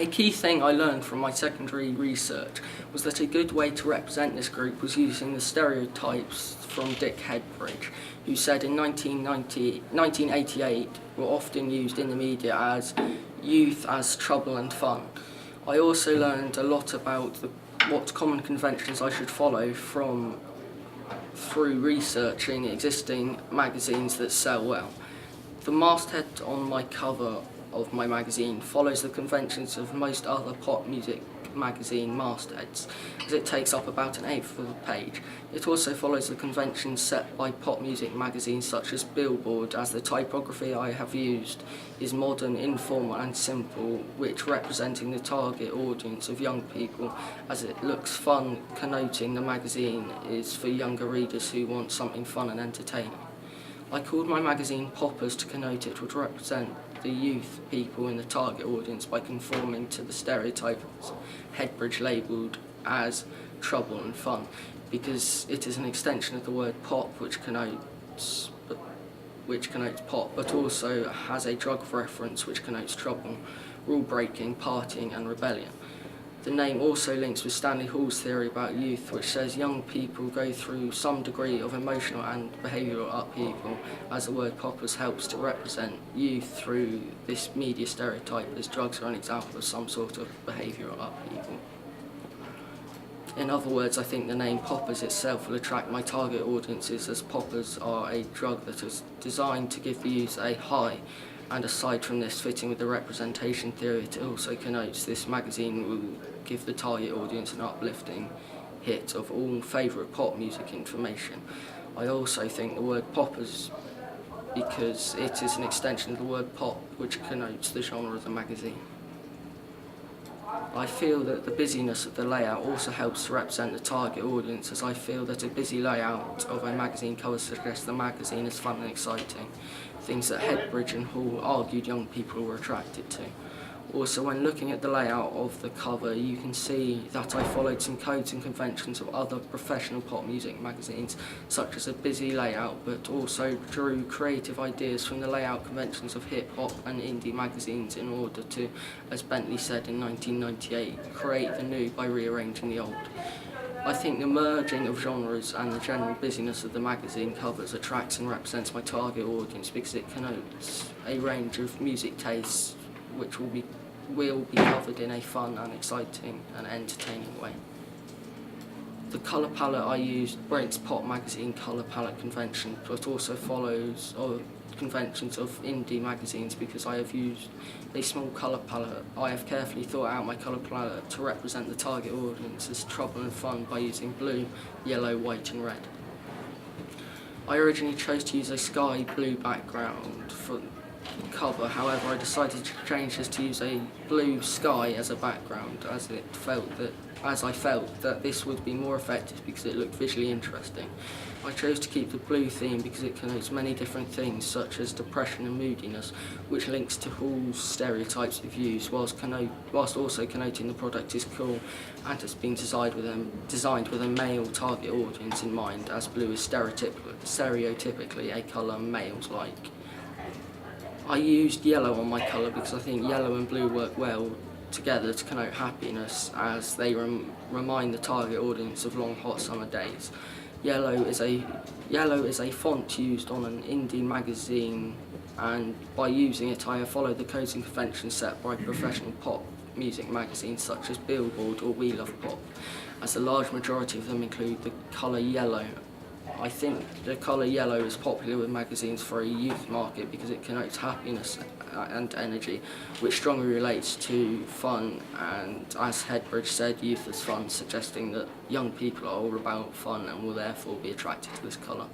A key thing I learned from my secondary research was that a good way to represent this group was using the stereotypes from Dick Headbridge, who said in 1988 were often used in the media as youth as trouble and fun. I also learned a lot about what common conventions I should follow through researching existing magazines that sell well. The masthead on my cover of my magazine follows the conventions of most other pop music magazine mastheads, as it takes up about an eighth of the page. It also follows the conventions set by pop music magazines such as Billboard, as the typography I have used is modern, informal and simple, which representing the target audience of young people, as it looks fun, connoting the magazine is for younger readers who want something fun and entertaining. I called my magazine Poppers to connote it would represent the youth people in the target audience by conforming to the stereotypes Headbridge labelled as trouble and fun, because it is an extension of the word pop, which connotes pop, but also has a drug reference which connotes trouble, rule breaking, partying and rebellion. The name also links with Stanley Hall's theory about youth, which says young people go through some degree of emotional and behavioural upheaval, as the word poppers helps to represent youth through this media stereotype, as drugs are an example of some sort of behavioural upheaval. In other words, I think the name poppers itself will attract my target audiences, as poppers are a drug that is designed to give the youth a high. And aside from this, fitting with the representation theory, it also connotes this magazine will give the target audience an uplifting hit of all favourite pop music information. I also think the word poppers, because it is an extension of the word pop, which connotes the genre of the magazine. I feel that the busyness of the layout also helps to represent the target audience, as I feel that a busy layout of a magazine cover suggests the magazine is fun and exciting, things that Headbridge and Hall argued young people were attracted to. Also, when looking at the layout of the cover, you can see that I followed some codes and conventions of other professional pop music magazines, such as a busy layout, but also drew creative ideas from the layout conventions of hip-hop and indie magazines in order to, as Bentley said in 1998, create the new by rearranging the old. I think the merging of genres and the general busyness of the magazine covers attracts and represents my target audience, because it connotes a range of music tastes which will be covered in a fun and exciting and entertaining way. The colour palette I used breaks pop magazine colour palette convention, but also follows conventions of indie magazines, because I have used a small colour palette. I have carefully thought out my colour palette to represent the target audience as trouble and fun by using blue, yellow, white and red. I originally chose to use a sky blue background for the cover, however I decided to change this to use a blue sky as a background, as I felt that this would be more effective because it looked visually interesting. I chose to keep the blue theme because it connotes many different things, such as depression and moodiness, which links to Hall's stereotypes of youth, whilst also connoting the product is cool and has been designed with a male target audience in mind, as blue is stereotypically a colour males like. I used yellow on my colour because I think yellow and blue work well together to connote happiness, as they remind the target audience of long hot summer days. Yellow is a font used on an indie magazine, and by using it I have followed the codes and conventions set by professional pop music magazines such as Billboard or We Love Pop, as the large majority of them include the colour yellow. I think the colour yellow is popular with magazines for a youth market because it connotes happiness and energy, which strongly relates to fun, and as Headbridge said, youth is fun, suggesting that young people are all about fun and will therefore be attracted to this colour.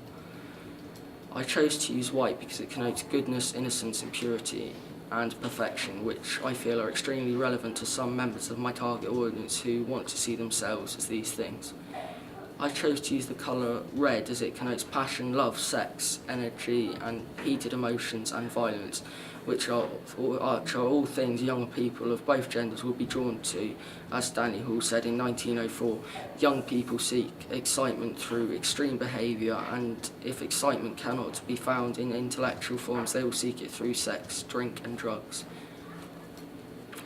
I chose to use white because it connotes goodness, innocence and purity and perfection, which I feel are extremely relevant to some members of my target audience who want to see themselves as these things. I chose to use the colour red as it connotes passion, love, sex, energy and heated emotions and violence, which are all things young people of both genders will be drawn to. As Stanley Hall said in 1904, young people seek excitement through extreme behaviour, and if excitement cannot be found in intellectual forms, they will seek it through sex, drink and drugs.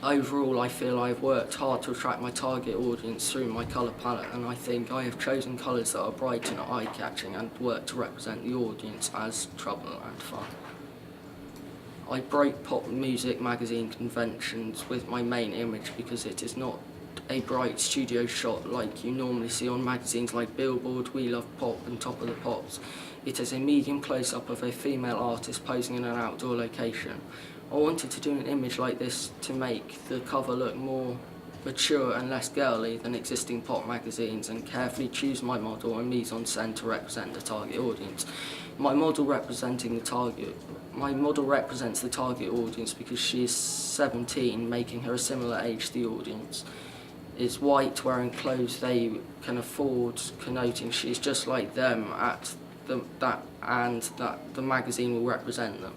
Overall, I feel I have worked hard to attract my target audience through my colour palette, and I think I have chosen colours that are bright and eye-catching and work to represent the audience as trouble and fun. I break pop music magazine conventions with my main image because it is not a bright studio shot like you normally see on magazines like Billboard, We Love Pop and Top of the Pops. It is a medium close-up of a female artist posing in an outdoor location. I wanted to do an image like this to make the cover look more mature and less girly than existing pop magazines, and carefully choose my model and mise-en-scène to represent the target audience. My model represents the target audience because she is 17, making her a similar age to the audience. Is white, wearing clothes they can afford, connoting she is just like them and that the magazine will represent them.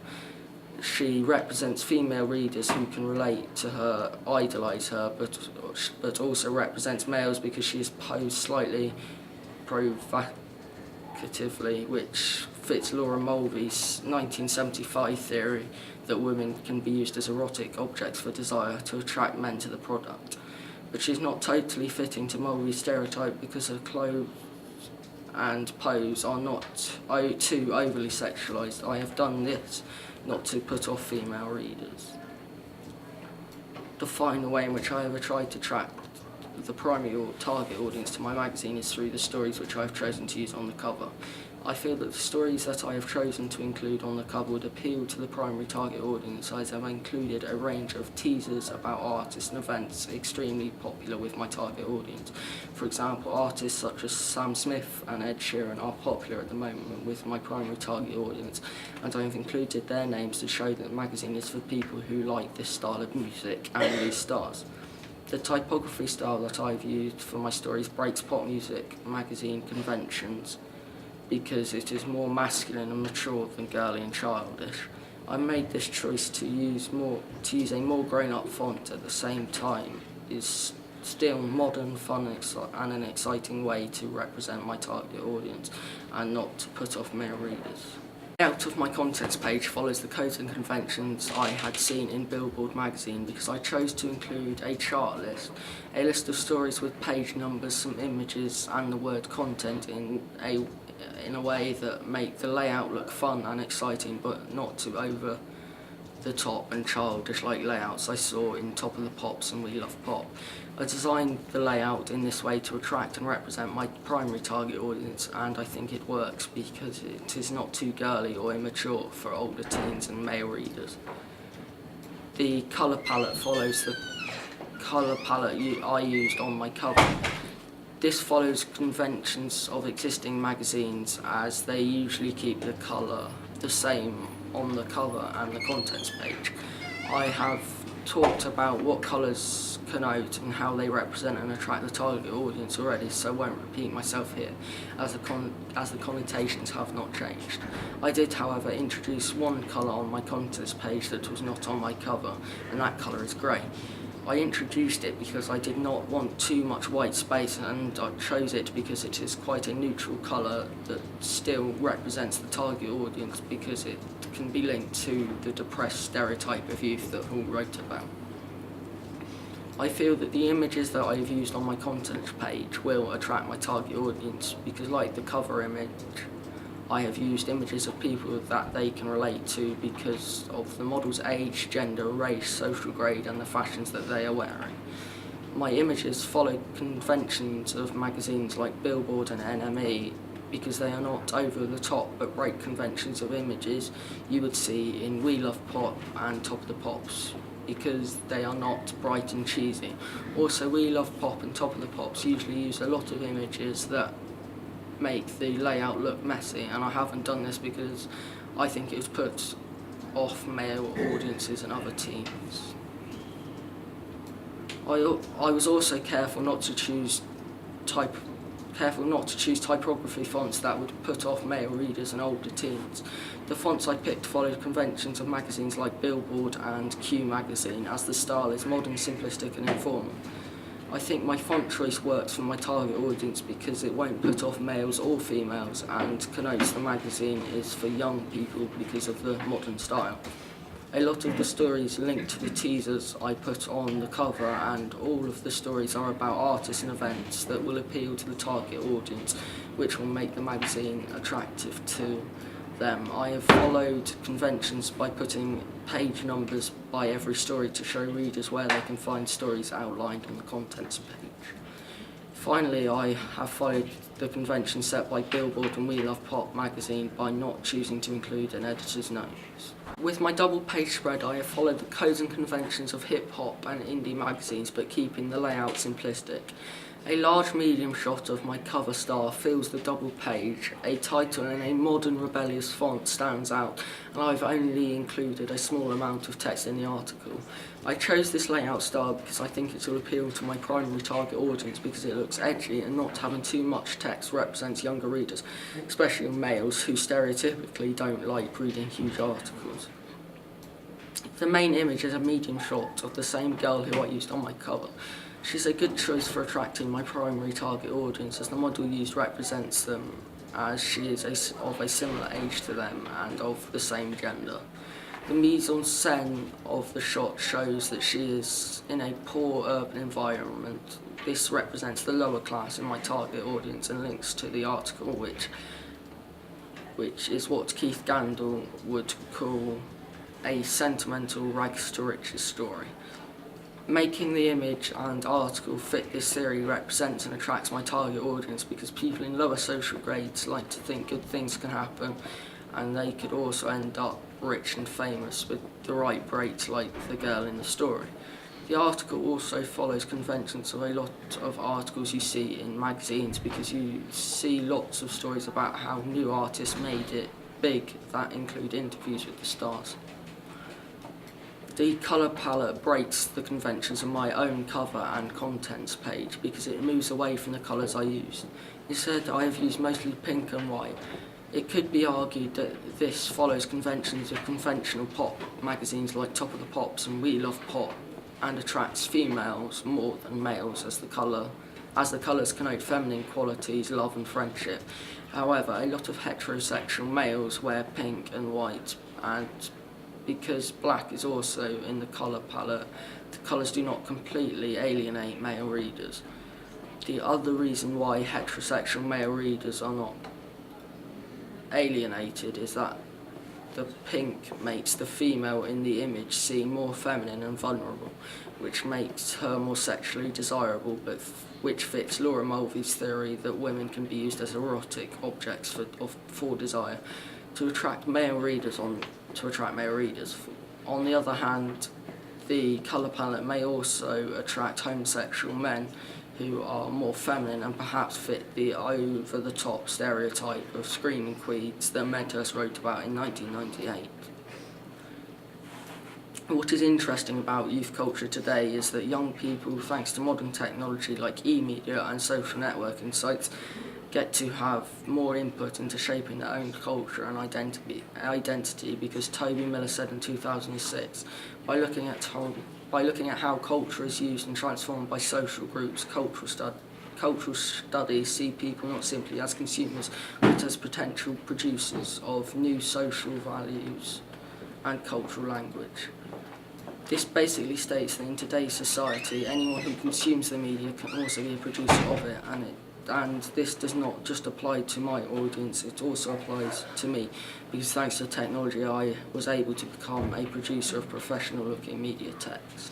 She represents female readers who can relate to her, idolise her, but also represents males because she is posed slightly provocatively, which fits Laura Mulvey's 1975 theory that women can be used as erotic objects for desire to attract men to the product. But she's not totally fitting to Mulvey's stereotype because her clothes and pose are not too overly sexualised. I have done this not to put off female readers. The final way in which I ever tried to attract the primary or target audience to my magazine is through the stories which I have chosen to use on the cover. I feel that the stories that I have chosen to include on the cover would appeal to the primary target audience, as I've included a range of teasers about artists and events extremely popular with my target audience. For example, artists such as Sam Smith and Ed Sheeran are popular at the moment with my primary target audience, and I have included their names to show that the magazine is for people who like this style of music and these stars. The typography style that I've used for my stories breaks pop music magazine conventions because it is more masculine and mature than girly and childish. I made this choice to use a more grown-up font at the same time is still modern, fun and an exciting way to represent my target audience and not to put off male readers. The layout of my contents page follows the codes and conventions I had seen in Billboard magazine because I chose to include a chart list, a list of stories with page numbers, some images and the word content in a way that make the layout look fun and exciting but not too over the top and childish like layouts I saw in Top of the Pops and We Love Pop. I designed the layout in this way to attract and represent my primary target audience, and I think it works because it is not too girly or immature for older teens and male readers. The colour palette follows the colour palette I used on my cover. This follows conventions of existing magazines as they usually keep the colour the same on the cover and the contents page. I have talked about what colours connote and how they represent and attract the target audience already, so I won't repeat myself here as the connotations have not changed. I did, however, introduce one colour on my contents page that was not on my cover, and that colour is grey. I introduced it because I did not want too much white space, and I chose it because it is quite a neutral colour that still represents the target audience because it can be linked to the depressed stereotype of youth that Hall wrote about. I feel that the images that I've used on my content page will attract my target audience because, like the cover image, I have used images of people that they can relate to because of the model's age, gender, race, social grade and the fashions that they are wearing. My images follow conventions of magazines like Billboard and NME because they are not over the top but break conventions of images you would see in We Love Pop and Top of the Pops because they are not bright and cheesy. Also, We Love Pop and Top of the Pops usually use a lot of images that make the layout look messy, and I haven't done this because I think it would put off male audiences and other teens. I was also careful not to choose typography fonts that would put off male readers and older teens. The fonts I picked followed conventions of magazines like Billboard and Q magazine, as the style is modern, simplistic and informal. I think my font choice works for my target audience because it won't put off males or females and connotes the magazine is for young people because of the modern style. A lot of the stories link to the teasers I put on the cover, and all of the stories are about artists and events that will appeal to the target audience, which will make the magazine attractive to them. I have followed conventions by putting page numbers by every story to show readers where they can find stories outlined on the contents page. Finally, I have followed the convention set by Billboard and We Love Pop magazine by not choosing to include an editor's notes. With my double page spread, I have followed the codes and conventions of hip-hop and indie magazines, but keeping the layout simplistic. A large medium shot of my cover star fills the double page. A title in a modern rebellious font stands out, and I've only included a small amount of text in the article. I chose this layout style because I think it will appeal to my primary target audience, because it looks edgy and not having too much text represents younger readers, especially males who stereotypically don't like reading huge articles. The main image is a medium shot of the same girl who I used on my cover. She's a good choice for attracting my primary target audience, as the model used represents them as she is of a similar age to them and of the same gender. The mise-en-scène of the shot shows that she is in a poor urban environment. This represents the lower class in my target audience and links to the article, which is what Keith Gandel would call a sentimental rags to riches story. Making the image and article fit this theory represents and attracts my target audience, because people in lower social grades like to think good things can happen, and they could also end up rich and famous with the right breaks like the girl in the story. The article also follows conventions of a lot of articles you see in magazines, because you see lots of stories about how new artists made it big that include interviews with the stars. The colour palette breaks the conventions of my own cover and contents page, because it moves away from the colours I use. Instead, I have used mostly pink and white. It could be argued that this follows conventions of conventional pop magazines like Top of the Pops and We Love Pop, and attracts females more than males, as the colours connote feminine qualities, love and friendship. However, a lot of heterosexual males wear pink and white, and because black is also in the colour palette, the colours do not completely alienate male readers. The other reason why heterosexual male readers are not alienated is that the pink makes the female in the image seem more feminine and vulnerable, which makes her more sexually desirable, but which fits Laura Mulvey's theory that women can be used as erotic objects for desire to attract male readers. On the other hand, the colour palette may also attract homosexual men who are more feminine and perhaps fit the over-the-top stereotype of screaming queens that Medhurst wrote about in 1998. What is interesting about youth culture today is that young people, thanks to modern technology like e-media and social networking sites, get to have more input into shaping their own culture and identity, because Toby Miller said in 2006, by looking at how culture is used and transformed by social groups, cultural studies see people not simply as consumers, but as potential producers of new social values and cultural language. This basically states that in today's society, anyone who consumes the media can also be a producer of it, and this does not just apply to my audience, it also applies to me, because thanks to technology I was able to become a producer of professional looking media text.